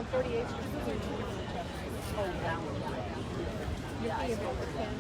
on 38th Street. Oh, that one. Yeah. You're over Penn.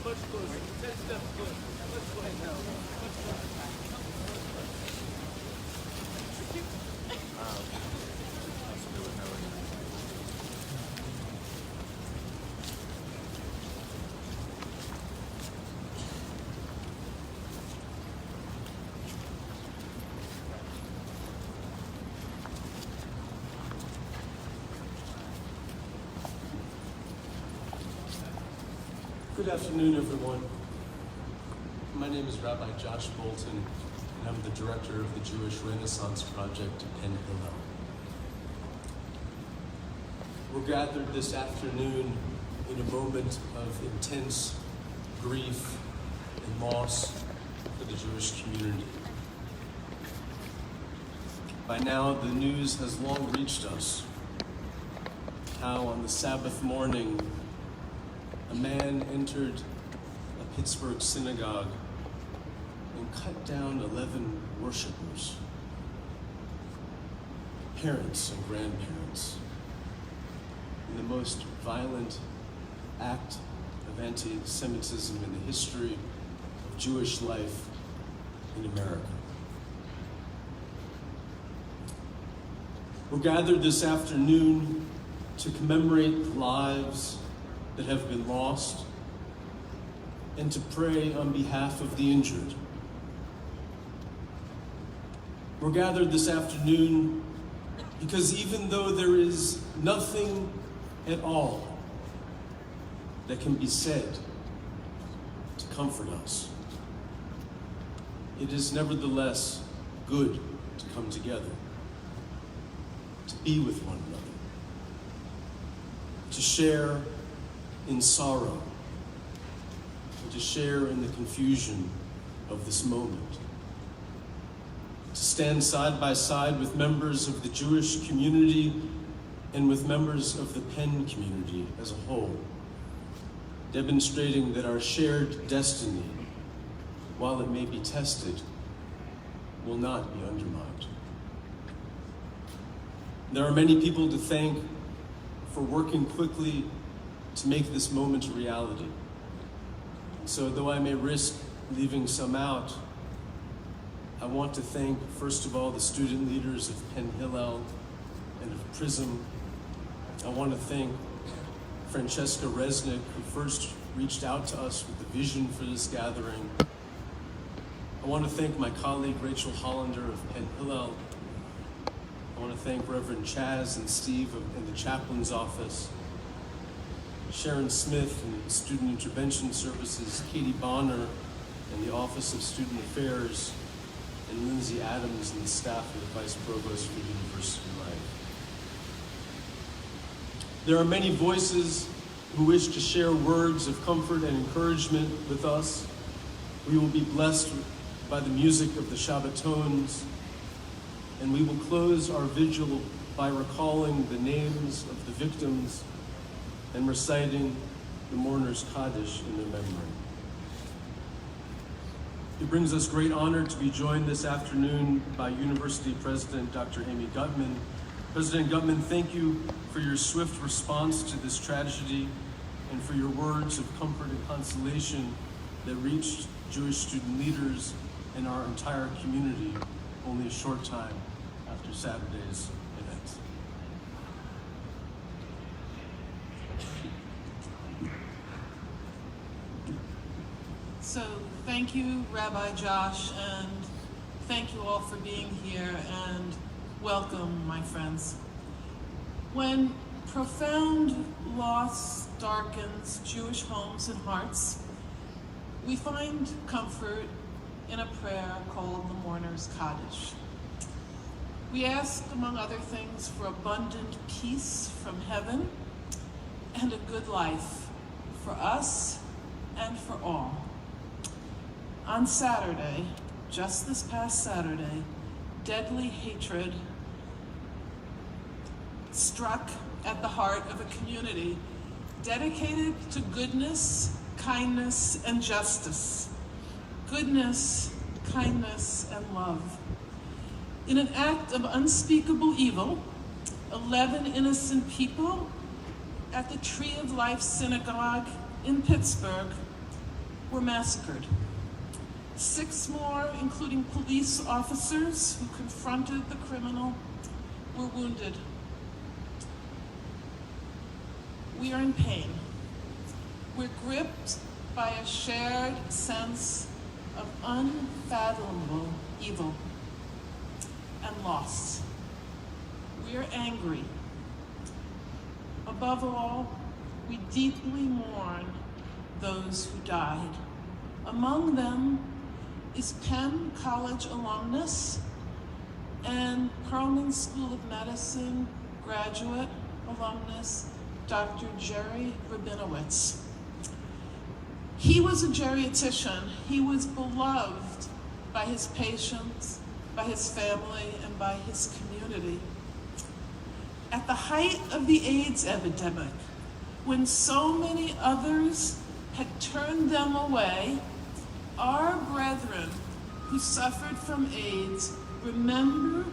Much closer. 10 steps closer. Much closer. Good afternoon, everyone. My name is Rabbi Josh Bolton, and I'm the director of the Jewish Renaissance Project at Penn. We're gathered this afternoon in a moment of intense grief and loss for the Jewish community. By now, the news has long reached us how on the Sabbath morning, a man entered a Pittsburgh synagogue and cut down 11 worshipers, parents and grandparents, in the most violent act of anti-Semitism in the history of Jewish life in America. We're gathered this afternoon to commemorate lives that have been lost and to pray on behalf of the injured. We're gathered this afternoon because even though there is nothing at all that can be said to comfort us, it is nevertheless good to come together, to be with one another, to share in sorrow, and to share in the confusion of this moment, to stand side by side with members of the Jewish community and with members of the Penn community as a whole, demonstrating that our shared destiny, while it may be tested, will not be undermined. There are many people to thank for working quickly to make this moment a reality. So though I may risk leaving some out, I want to thank, first of all, the student leaders of Penn Hillel and of PRISM. I want to thank Francesca Resnick, who first reached out to us with the vision for this gathering. I I want to thank my colleague Rachel Hollander of Penn. I want to thank Reverend Chaz and Steve in the chaplain's office, Sharon Smith in Student Intervention Services, Katie Bonner in the Office of Student Affairs, and Lindsay Adams and the staff of the Vice Provost for University Life. There are many voices who wish to share words of comfort and encouragement with us. We will be blessed by the music of the Shabbatones, and we will close our vigil by recalling the names of the victims and reciting the mourners' Kaddish in their memory. It brings us great honor to be joined this afternoon by University President Dr. Amy Gutman. President Gutman, thank you for your swift response to this tragedy and for your words of comfort and consolation that reached Jewish student leaders and our entire community only a short time after Saturday's events. So thank you, Rabbi Josh, and thank you all for being here, and welcome, my friends. When profound loss darkens Jewish homes and hearts, we find comfort in a prayer called the Mourner's Kaddish. We ask, among other things, for abundant peace from heaven and a good life for us and for all. On Saturday, just this past Saturday, deadly hatred struck at the heart of a community dedicated to goodness, kindness, and justice. Goodness, kindness, and love. In an act of unspeakable evil, 11 innocent people at the Tree of Life Synagogue in Pittsburgh were massacred. 6 more, including police officers who confronted the criminal, were wounded. We are in pain. We're gripped by a shared sense of unfathomable evil and loss. We are angry. Above all, we deeply mourn those who died. Among them is Penn College alumnus and Perlman School of Medicine graduate alumnus, Dr. Jerry Rabinowitz. He was a geriatrician. He was beloved by his patients, by his family, and by his community. At the height of the AIDS epidemic, when so many others had turned them away, our brethren who suffered from AIDS remember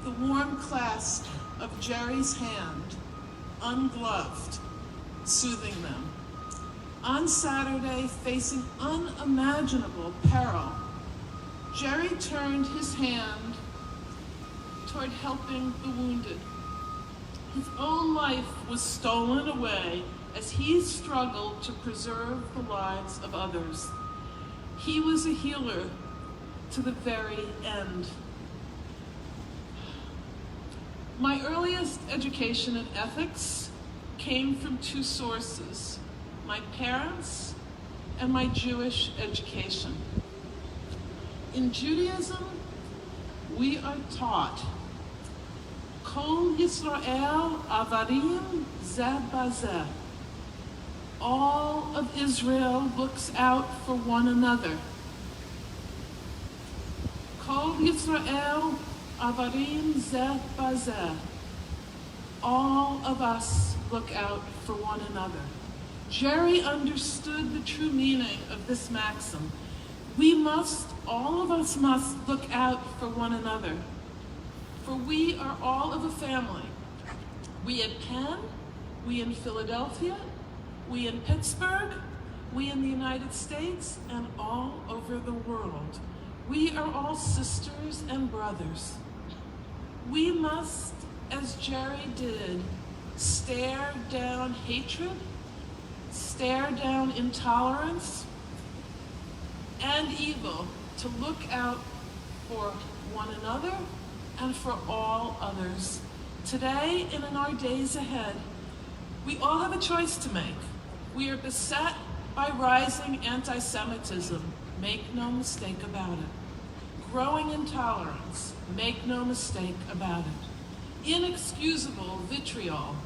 the warm clasp of Jerry's hand, ungloved, soothing them. On Saturday, facing unimaginable peril, Jerry turned his hand toward helping the wounded. His own life was stolen away as he struggled to preserve the lives of others. He was a healer to the very end. My earliest education in ethics came from 2 sources: my parents and my Jewish education. In Judaism, we are taught, Kol Yisrael avarim zeh bazeh. All of Israel looks out for one another. Kol Yisrael avarim zeh bazeh. All of us look out for one another. Jerry understood the true meaning of this maxim. All of us must look out for one another. For we are all of a family. We at Penn, we in Philadelphia, we in Pittsburgh, we in the United States, and all over the world. We are all sisters and brothers. We must, as Jerry did, stare down hatred, stare down intolerance, and evil to look out for one another and for all others. Today and in our days ahead, we all have a choice to make. We are beset by rising anti-Semitism, make no mistake about it. Growing intolerance, make no mistake about it. Inexcusable vitriol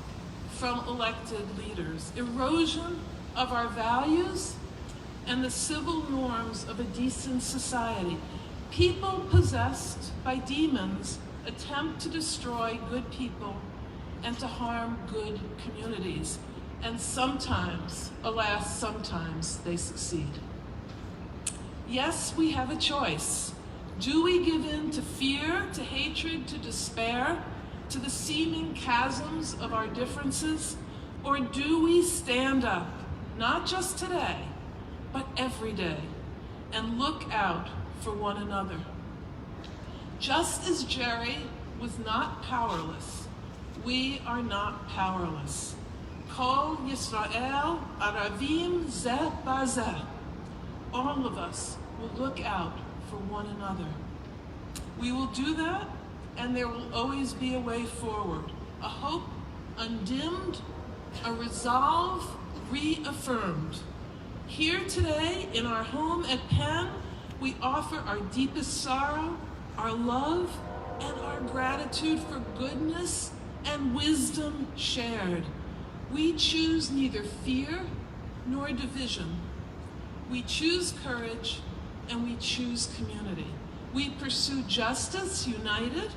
from elected leaders, erosion of our values and the civil norms of a decent society. People possessed by demons attempt to destroy good people and to harm good communities. And sometimes, alas, sometimes they succeed. Yes, we have a choice. Do we give in to fear, to hatred, to despair, to the seeming chasms of our differences? Or do we stand up, not just today, but every day, and look out for one another? Just as Jerry was not powerless, we are not powerless. Kol Yisrael Aravim Zeh Bazeh. All of us will look out for one another. We will do that, and there will always be a way forward, a hope undimmed, a resolve reaffirmed. Here today in our home at Penn, we offer our deepest sorrow, our love, and our gratitude for goodness and wisdom shared. We choose neither fear nor division. We choose courage and we choose community. We pursue justice united,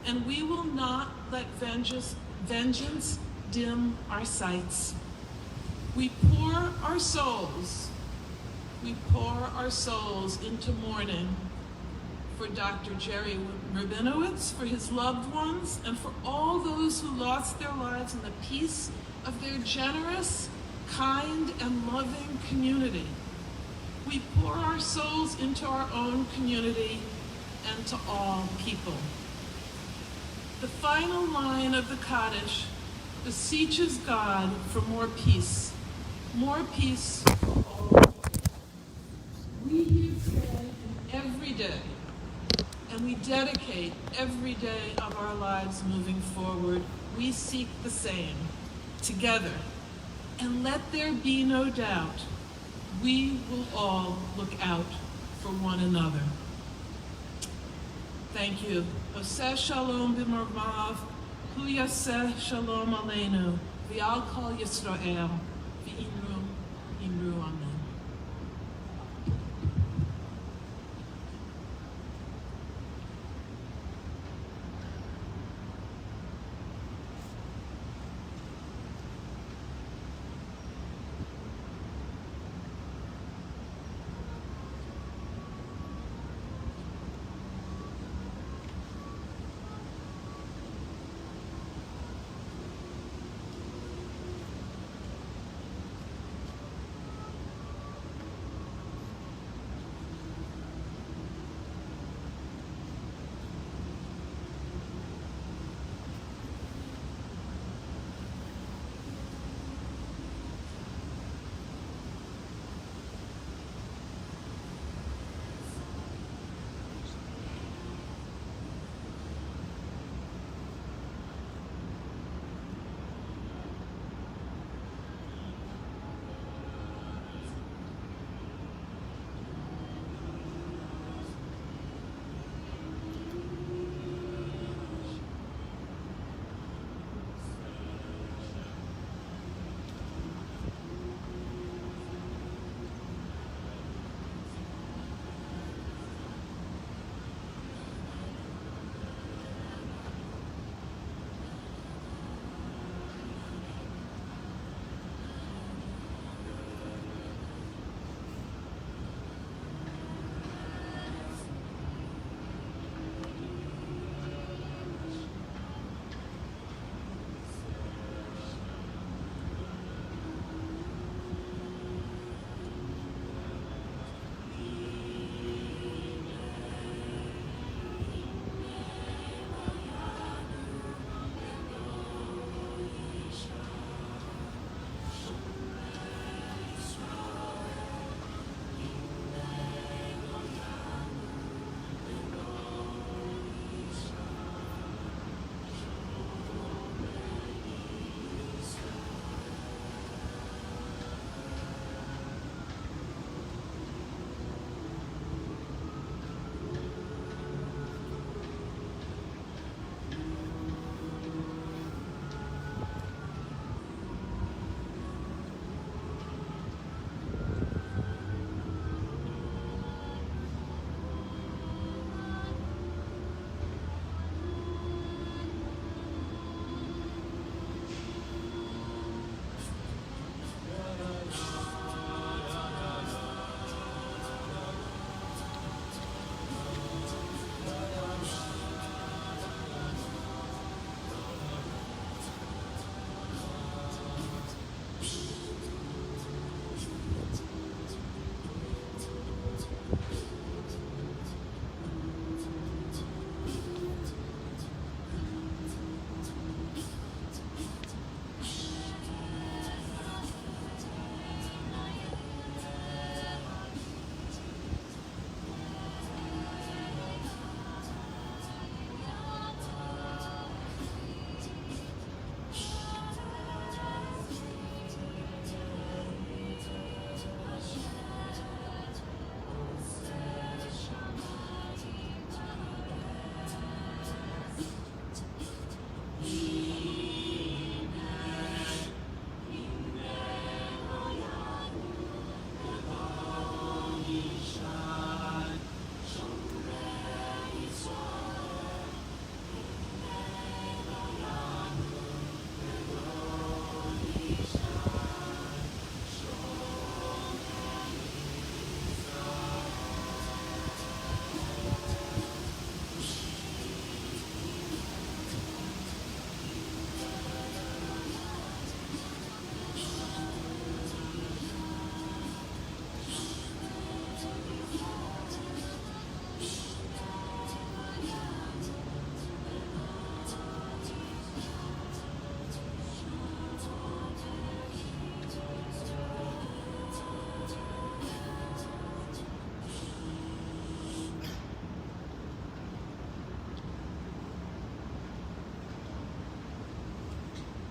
and we will not let vengeance dim our sights. We pour our souls into mourning for Dr. Jerry Rabinowitz, for his loved ones, and for all those who lost their lives in the peace of their generous, kind, and loving community. We pour our souls into our own community and to all people. The final line of the Kaddish beseeches God for more peace for all people. We here today and every day, and we dedicate every day of our lives moving forward, we seek the same, together. And let there be no doubt, we will all look out for one another. Thank you. Oseh shalom b'marvav, hu yaseh shalom aleinu, v'al kol Yisrael, v'imru, amen.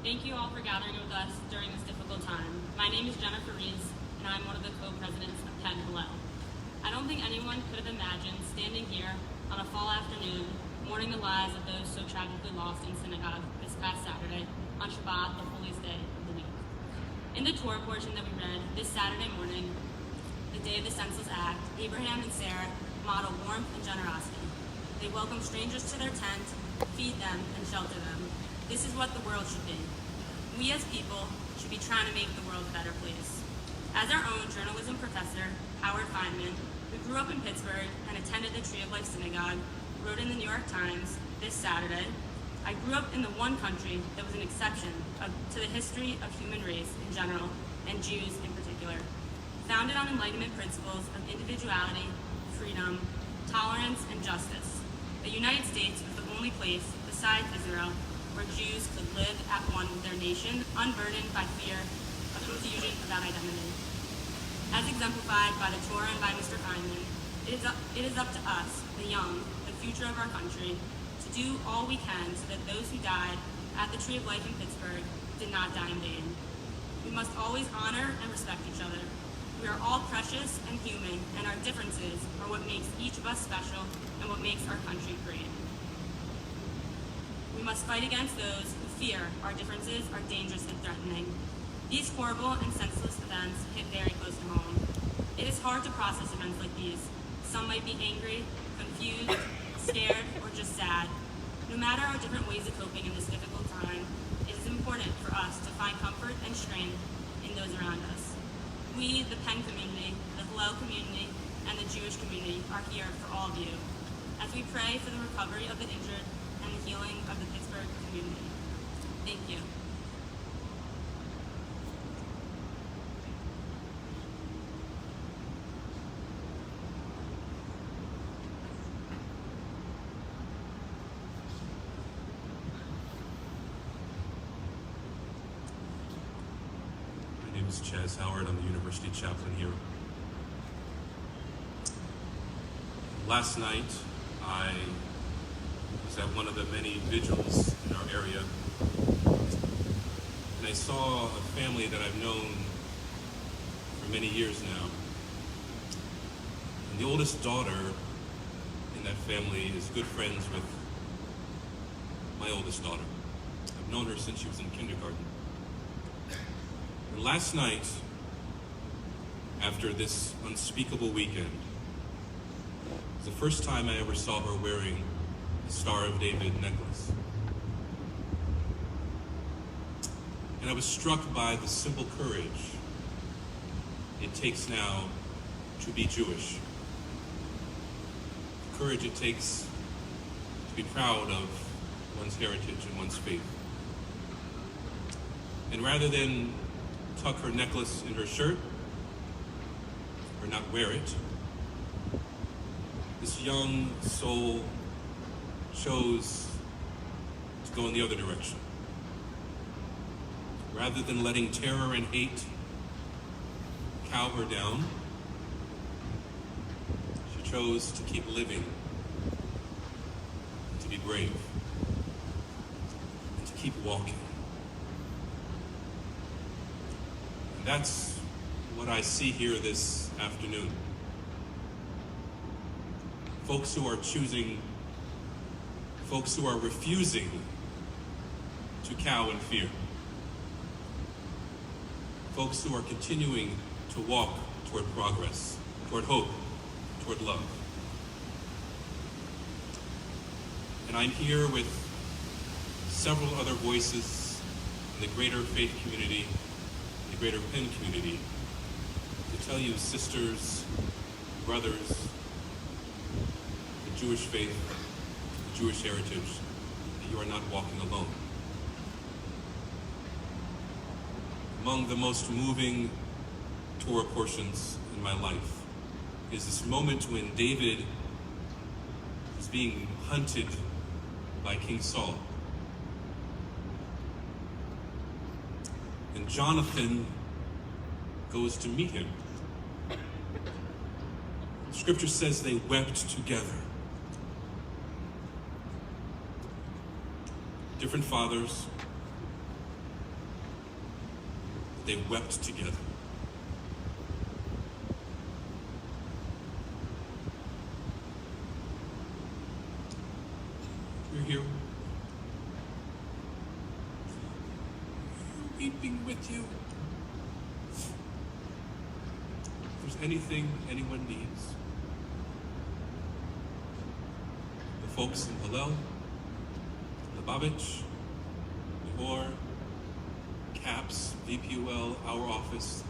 Thank you all for gathering with us during this difficult time. My name is Jennifer Rees, and I'm one of the co-presidents of Penn. I don't think anyone could have imagined standing here on a fall afternoon, mourning the lives of those so tragically lost in synagogue this past Saturday, on Shabbat, the holiest day of the week. In the Torah portion that we read this Saturday morning, the day of the senseless act, Abraham and Sarah model warmth and generosity. They welcome strangers to their tent, feed them, and shelter them. This is what the world should be. We as people should be trying to make the world a better place. As our own journalism professor, Howard Feynman, who grew up in Pittsburgh and attended the Tree of Life Synagogue, wrote in the New York Times this Saturday, I grew up in the one country that was an exception to the history of human race in general, and Jews in particular. Founded on Enlightenment principles of individuality, freedom, tolerance, and justice, the United States was the only place, besides Israel, where Jews could live at one with their nation, unburdened by fear of confusion about identity. As exemplified by the Torah and by Mr. Feynman, it is up to us, the young, the future of our country, to do all we can so that those who died at the Tree of Life in Pittsburgh did not die in vain. We must always honor and respect each other. We are all precious and human, and our differences are what makes each of us special and what makes our country great. We must fight against those who fear our differences are dangerous and threatening. These horrible and senseless events hit very close to home. It is hard to process events like these. Some might be angry, confused, scared, or just sad. No matter our different ways of coping in this difficult time, it is important for us to find comfort and strength in those around us. We, the Penn community, the Hillel community, and the Jewish community are here for all of you as we pray for the recovery of the injured and the healing of the Pittsburgh community. Thank you. My name is Chaz Howard. I'm the university chaplain here. Last night, I was at one of the many vigils in our area, and I saw a family that I've known for many years now. And the oldest daughter in that family is good friends with my oldest daughter. I've known her since she was in kindergarten. And last night, after this unspeakable weekend, was the first time I ever saw her wearing the Star of David necklace. And I was struck by the simple courage it takes now to be Jewish. The courage it takes to be proud of one's heritage and one's faith. And rather than tuck her necklace in her shirt, or not wear it, this young soul chose to go in the other direction. Rather than letting terror and hate cow her down, she chose to keep living, and to be brave, and to keep walking. And that's what I see here this afternoon. Folks who are choosing, folks who are refusing to cow in fear. Folks who are continuing to walk toward progress, toward hope, toward love. And I'm here with several other voices in the greater faith community, the greater Penn community, to tell you, sisters, brothers, the Jewish faith, the Jewish heritage, that you are not walking alone. Among the most moving Torah portions in my life is this moment when David is being hunted by King Saul. And Jonathan goes to meet him. Scripture says they wept together. Different fathers, They wept together. We're here. We're weeping with you. If there's anything anyone needs, the folks in Hillel, Lubavitch, Nehor, CAPS, VPUL, our office,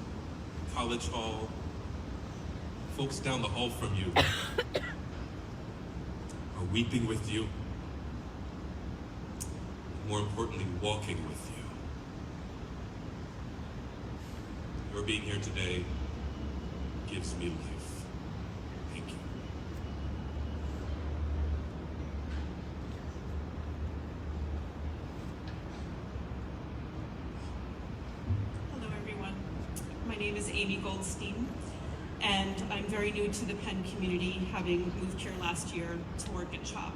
College Hall, folks down the hall from you are weeping with you. More importantly, walking with you. Your being here today gives me life. Thank you. Hello, everyone. My name is Amy Goldstein, and I'm very new to the Penn community, having moved here last year to work at CHOP.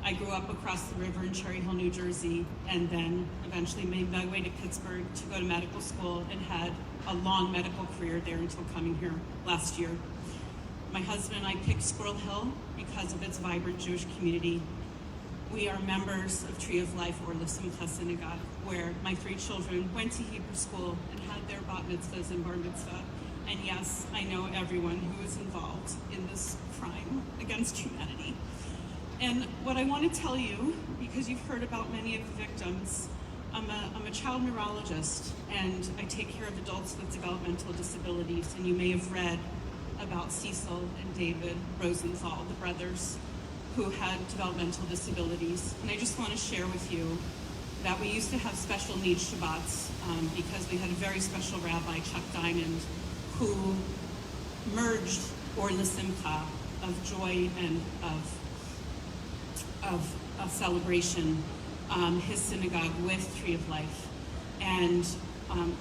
I grew up across the river in Cherry Hill, New Jersey, and then eventually made my way to Pittsburgh to go to medical school and had a long medical career there until coming here last year. My husband and I picked Squirrel Hill because of its vibrant Jewish community. We are members of Tree of Life, or the Simcha Synagogue, where my 3 children went to Hebrew school and had their bat mitzvahs and bar mitzvah. And yes, I know everyone who is involved in this crime against humanity. And what I want to tell you, because you've heard about many of the victims, I'm a child neurologist, and I take care of adults with developmental disabilities. And you may have read about Cecil and David Rosenthal, the brothers who had developmental disabilities. And I just want to share with you that we used to have special needs Shabbats because we had a very special rabbi, Chuck Diamond, who merged or the simcha of joy and of a celebration, his synagogue with Tree of Life, and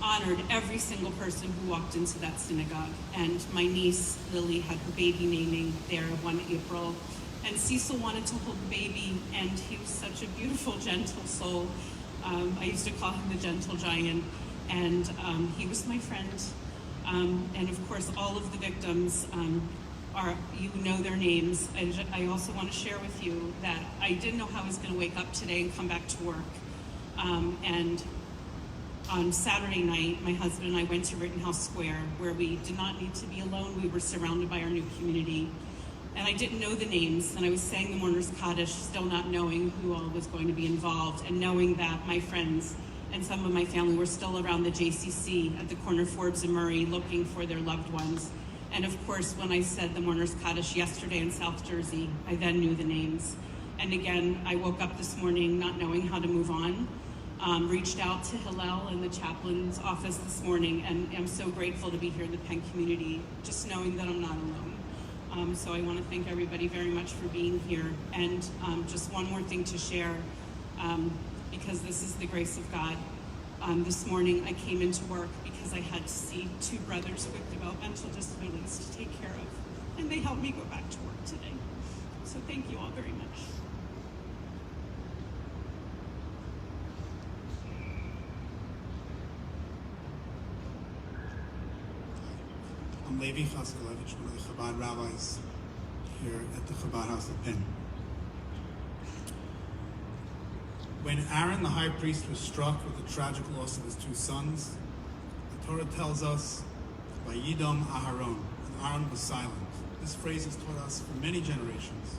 honored every single person who walked into that synagogue. And my niece, Lily, had her baby naming there one April, and Cecil wanted to hold the baby, and he was such a beautiful, gentle soul. I used to call him the gentle giant, and he was my friend. And of course, all of the victims you know their names. And I also want to share with you that I didn't know how I was going to wake up today and come back to work. And on Saturday night, my husband and I went to Rittenhouse Square, where we did not need to be alone. We were surrounded by our new community. And I didn't know the names, and I was saying the Mourner's Kaddish, still not knowing who all was going to be involved, and knowing that my friends and some of my family were still around the JCC at the corner of Forbes and Murray looking for their loved ones. And of course, when I said the Mourner's Kaddish yesterday in South Jersey, I then knew the names. And again, I woke up this morning not knowing how to move on, reached out to Hillel in the chaplain's office this morning, and I'm so grateful to be here in the Penn community, just knowing that I'm not alone. So I want to thank everybody very much for being here. And just one more thing to share, because this is the grace of God. This morning I came into work because I had to see 2 brothers with developmental disabilities to take care of, and they helped me go back to work today. So thank you all very much. I'm Levi Chaskelevich, one of the Chabad rabbis here at the Chabad House at Penn. When Aaron, the high priest, was struck with the tragic loss of his 2 sons, the Torah tells us, Vayidom Aharon, and Aaron was silent. This phrase is taught us for many generations,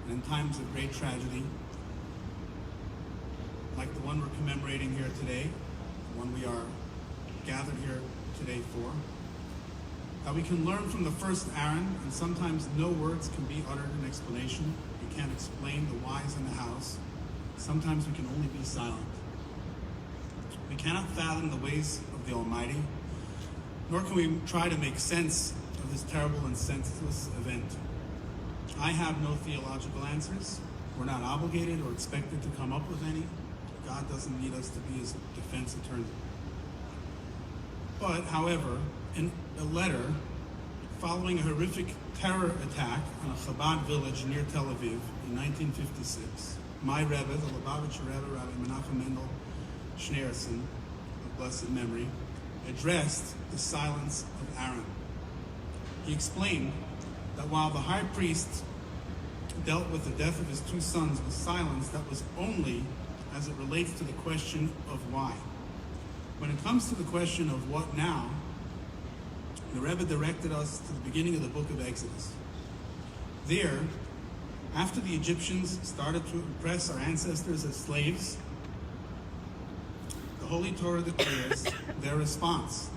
and in times of great tragedy, like the one we're commemorating here today, the one we are gathered here today for, that we can learn from the first Aaron, and sometimes no words can be uttered in explanation. We can't explain the whys in the hows. Sometimes we can only be silent. We cannot fathom the ways of the Almighty, nor can we try to make sense of this terrible and senseless event. I have no theological answers. We're not obligated or expected to come up with any. God doesn't need us to be his defense attorney. But, however, in a letter following a horrific terror attack on a Chabad village near Tel Aviv in 1956, my Rebbe, the Lubavitcher Rebbe, Rabbi Menachem Mendel Schneerson, of blessed memory, addressed the silence of Aaron. He explained that while the high priest dealt with the death of his two sons with silence, that was only as it relates to the question of why. When it comes to the question of what now, the Rebbe directed us to the beginning of the book of Exodus. There, after the Egyptians started to oppress our ancestors as slaves, the Holy Torah declares their response,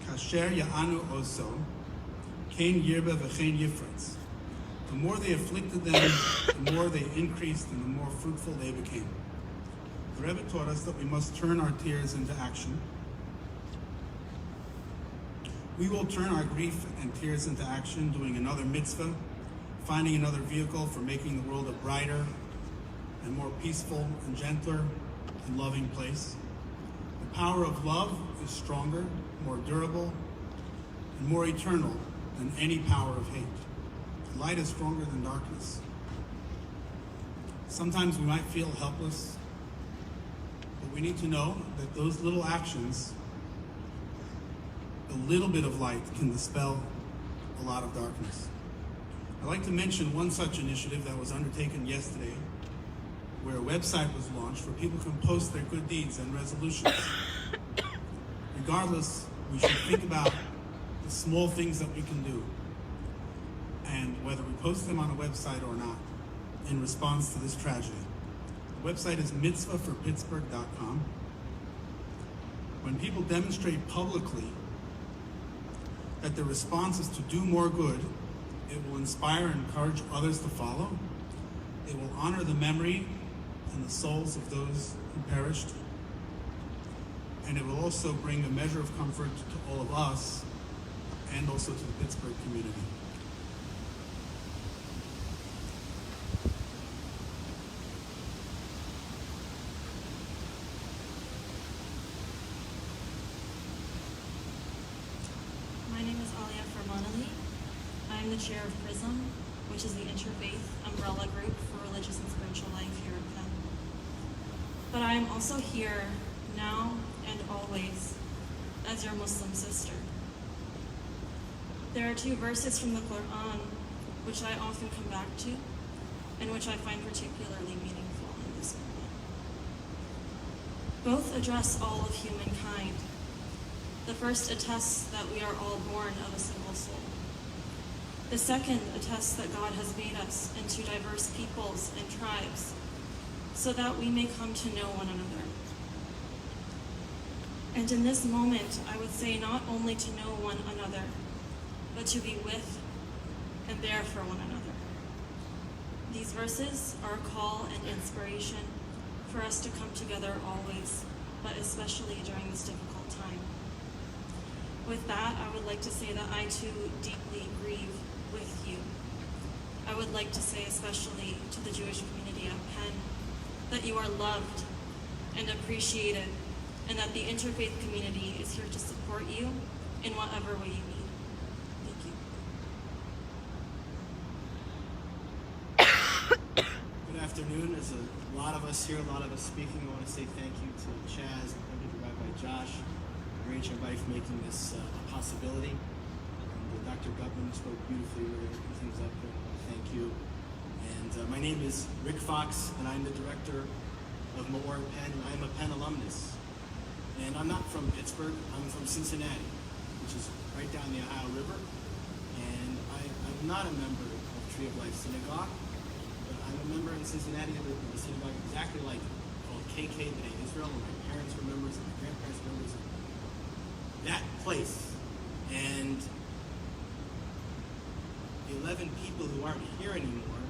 Kasher ya'anu oso, Kain yirba v'chein yifretz. The more they afflicted them, the more they increased and the more fruitful they became. The Rebbe taught us that we must turn our tears into action. We will turn our grief and tears into action, doing another mitzvah, finding another vehicle for making the world a brighter and more peaceful and gentler and loving place. The power of love is stronger, more durable, and more eternal than any power of hate. Light is stronger than darkness. Sometimes we might feel helpless, but we need to know that those little actions, a little bit of light can dispel a lot of darkness. I'd like to mention one such initiative that was undertaken yesterday, where a website was launched where people can post their good deeds and resolutions. Regardless, we should think about the small things that we can do, and whether we post them on a website or not, in response to this tragedy. The website is mitzvahforpittsburgh.com. When people demonstrate publicly that their response is to do more good, it will inspire and encourage others to follow. It will honor the memory and the souls of those who perished. And it will also bring a measure of comfort to all of us and also to the Pittsburgh community. My name is Alia Fermanali. I'm the chair of PRISM, which is the interfaith umbrella group for religious and spiritual life here at Penn. But I am also here now and always as your Muslim sister. There are two verses from the Quran which I often come back to and which I find particularly meaningful in this moment. Both address all of humankind. The first attests that we are all born of a single soul. The second attests that God has made us into diverse peoples and tribes so that we may come to know one another. And in this moment, I would say not only to know one another, but to be with and there for one another. These verses are a call and inspiration for us to come together always, but especially during this difficult time. With that, I would like to say that I too deeply grieve with you. I would like to say especially to the Jewish community at Penn that you are loved and appreciated, and that the interfaith community is here to support you in whatever way you need. Thank you. Good afternoon. There's a lot of us here, a lot of us speaking. I want to say thank you to Chaz and to Rabbi Josh, and everybody for making this a possibility. And Dr. Gutman spoke beautifully, really opened things up. Thank you. And my name is Rick Fox, and I'm the director of Maor Penn. I'm a Penn alumnus. And I'm not from Pittsburgh, I'm from Cincinnati, which is right down the Ohio River. And I'm not a member of Tree of Life Synagogue, but I'm a member in Cincinnati of the synagogue exactly like it, called KK B'nai Israel, where my parents were members and my grandparents were members of that place. And the 11 people who aren't here anymore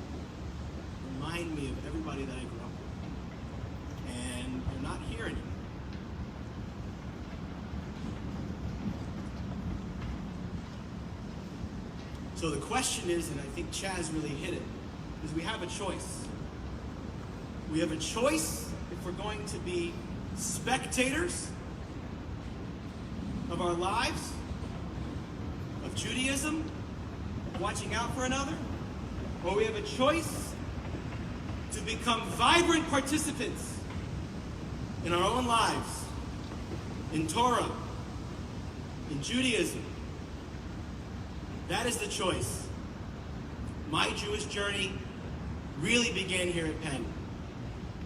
remind me of everybody that I grew up with. And they're not here anymore. So the question is, and I think Chaz really hit it, is we have a choice. We have a choice if we're going to be spectators of our lives, of Judaism, watching out for another, or we have a choice to become vibrant participants in our own lives, in Torah, in Judaism. That is the choice. My Jewish journey really began here at Penn,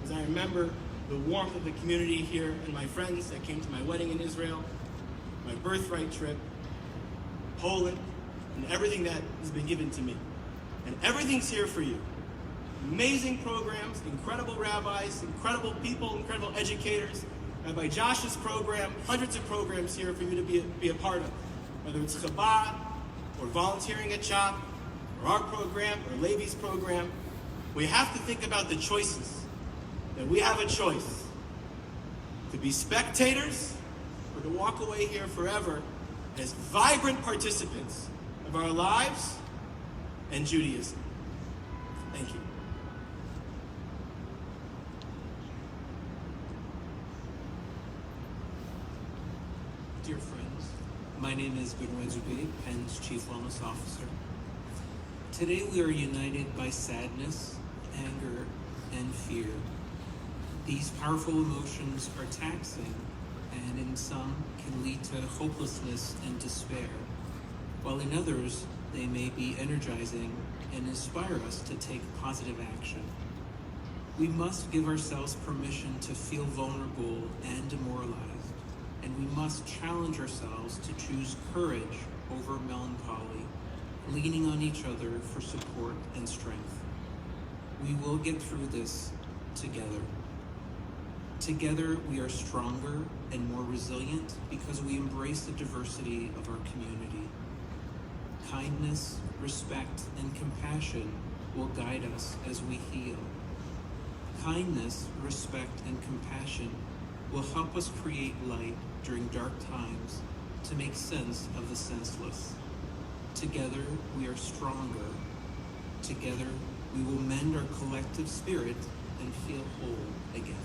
as I remember the warmth of the community here and my friends that came to my wedding in Israel, my birthright trip, Poland, and everything that has been given to me. And everything's here for you. Amazing programs, incredible rabbis, incredible people, incredible educators. Rabbi Josh's program, hundreds of programs here for you to be a part of. Whether it's Chabad, or volunteering at CHOP, or our program, or Levi's program, we have to think about the choices. That we have a choice to be spectators or to walk away here forever as vibrant participants of our lives and Judaism. Thank you. Dear friends, my name is Benoit Zubé, Penn's Chief Wellness Officer. Today we are united by sadness, anger, and fear. These powerful emotions are taxing and in some can lead to hopelessness and despair, while in others they may be energizing and inspire us to take positive action. We must give ourselves permission to feel vulnerable and demoralized, and we must challenge ourselves to choose courage over melancholy, leaning on each other for support and strength. We will get through this together. Together, we are stronger and more resilient because we embrace the diversity of our community. Kindness, respect, and compassion will guide us as we heal. Kindness, respect, and compassion will help us create light during dark times to make sense of the senseless. Together, we are stronger. Together, we will mend our collective spirit and feel whole again.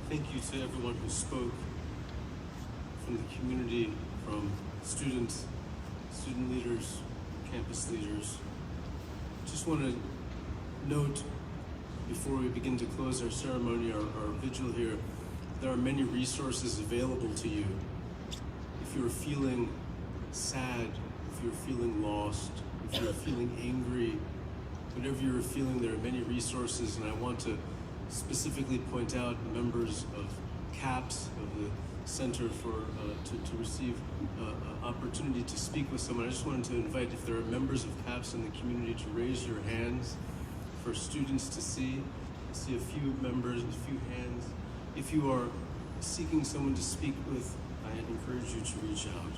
Thank you to everyone who spoke, from the community, from students, student leaders, campus leaders. Just want to note, before we begin to close our ceremony, our vigil here, there are many resources available to you. If you're feeling sad, if you're feeling lost, if you're feeling angry, whatever you're feeling, there are many resources, and I want to specifically point out members of CAPS, of the Center for to receive opportunity to speak with someone. I just wanted to invite, if there are members of CAPS in the community, to raise your hands for students to see. I see a few members, a few hands. If you are seeking someone to speak with, I encourage you to reach out.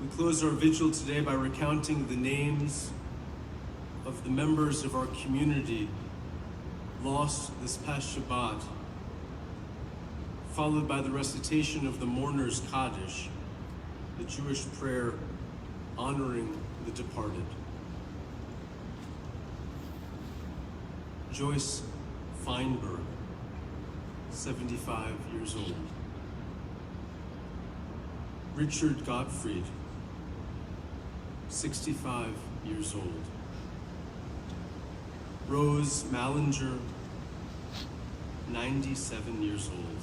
We close our vigil today by recounting the names of the members of our community lost this past Shabbat, followed by the recitation of the mourner's Kaddish, the Jewish prayer honoring the departed. Joyce Feinberg, 75 years old. Richard Gottfried, 65 years old. Rose Mallinger, 97 years old.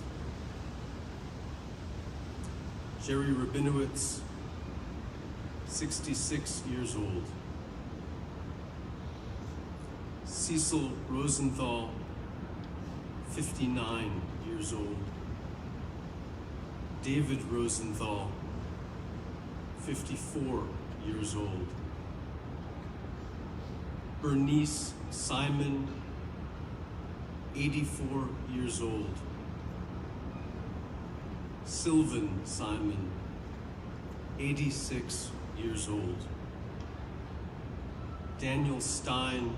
Jerry Rabinowitz, 66 years old. Cecil Rosenthal, 59 years old. David Rosenthal, 54 years old. Bernice Simon, 84 years old. Sylvan Simon, 86 years old. Daniel Stein,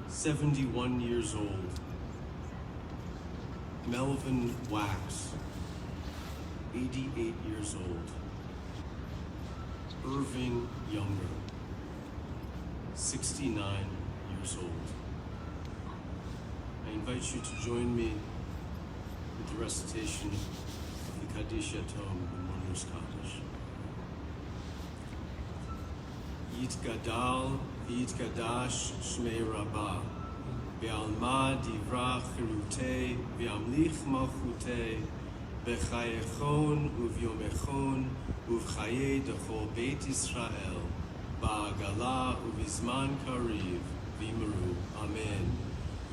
71 years old. Melvin Wax, 88 years old. Irving Younger, 69 years old. I invite you to join me with the recitation of the Kaddish Yatom, the mourner's Kaddish. Yitgadal v'yitgadash shmei Rabbah. Ve'alma divrach chirutei ve'amlich malchutei b'chayechon uvyomechon uv'chayei dechol Beit Yisrael ba'agala uvizman kariv v'imru. Amen.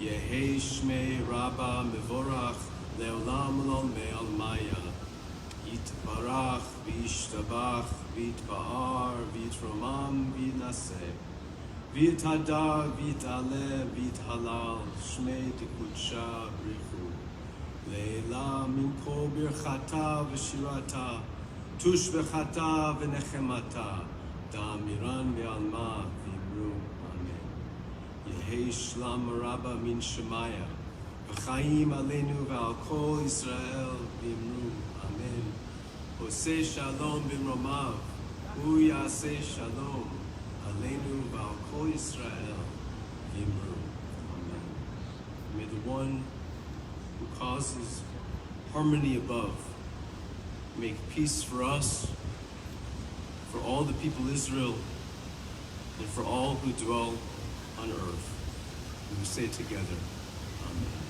Yehi shmei Rabbah mevorach le'olam l'olmei almaya. Yitbarach v'yishtabach v'yitba'ar v'yitromam v'yinaseh. V'yitadar v'yitaleh v'yithalal shmei tekudsha brichu. Leila min kol birchata v'shirata tush v'chata v'nechemata da'amiran ve'alma v'imru. Amen. Yehi shlam Rabbah min Shemaya v'chaim aleinu v'al kol Yisrael v'imru. Amen. Oseh shalom b'mromav hu yaseh shalom aleinu v'al kol Yisrael v'imru. Amen. May the one who causes harmony above make peace for us, for all the people of Israel, and for all who dwell on earth. We say together, Amen.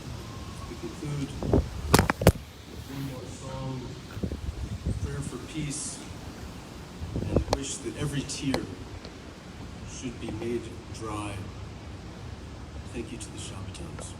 We conclude with one more song, prayer for peace, and wish that every tear should be made dry. Thank you to the Shabbatons.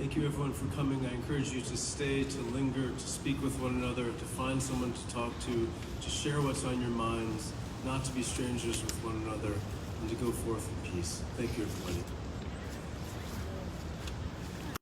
Thank you everyone for coming. I encourage you to stay, to linger, to speak with one another, to find someone to talk to share what's on your minds, not to be strangers with one another, and to go forth in peace. Thank you, everybody.